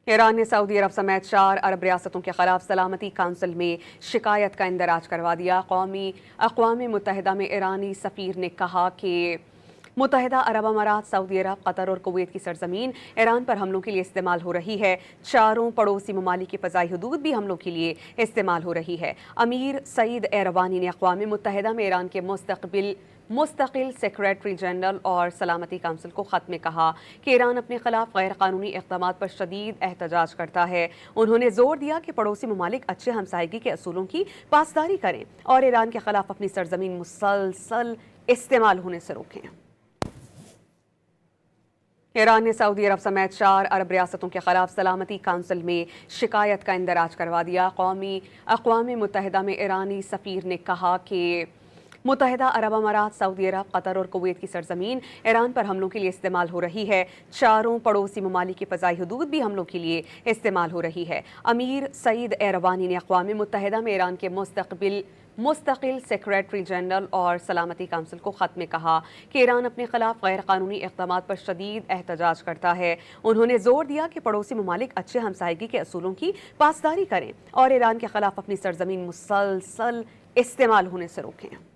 ایران نے سعودی عرب سمیت 4 عرب ریاستوں کے خلاف سلامتی کونسل میں شکایت کا اندراج کروا دیا۔ اقوام متحدہ میں ایرانی سفیر نے کہا کہ متحدہ عرب امارات، سعودی عرب، قطر اور کویت کی سرزمین ایران پر حملوں کے لیے استعمال ہو رہی ہے۔ چاروں پڑوسی ممالک کی فضائی حدود بھی حملوں کے لیے استعمال ہو رہی ہے۔ امیر سعید ایروانی نے اقوام متحدہ میں ایران کے مستقل سیکریٹری جنرل اور سلامتی کونسل کو خط میں کہا کہ ایران اپنے خلاف غیر قانونی اقدامات پر شدید احتجاج کرتا ہے۔ انہوں نے زور دیا کہ پڑوسی ممالک اچھے ہمسائیگی کے اصولوں کی پاسداری کریں اور ایران کے خلاف اپنی سرزمین مسلسل استعمال ہونے سے روکیں۔ ایران نے سعودی عرب سمیت 4 عرب ریاستوں کے خلاف سلامتی کونسل میں شکایت کا اندراج کروا دیا۔ اقوام متحدہ میں ایرانی سفیر نے کہا کہ متحدہ عرب امارات، سعودی عرب، قطر اور کویت کی سرزمین ایران پر حملوں کے لیے استعمال ہو رہی ہے۔ چاروں پڑوسی ممالک کی فضائی حدود بھی حملوں کے لیے استعمال ہو رہی ہے۔ امیر سعید ایروانی نے اقوام متحدہ میں ایران کے مستقل سیکریٹری جنرل اور سلامتی کونسل کو خط میں کہا کہ ایران اپنے خلاف غیر قانونی اقدامات پر شدید احتجاج کرتا ہے۔ انہوں نے زور دیا کہ پڑوسی ممالک اچھے ہمسائیگی کے اصولوں کی پاسداری کریں اور ایران کے خلاف اپنی سرزمین مسلسل استعمال ہونے سے روکیں۔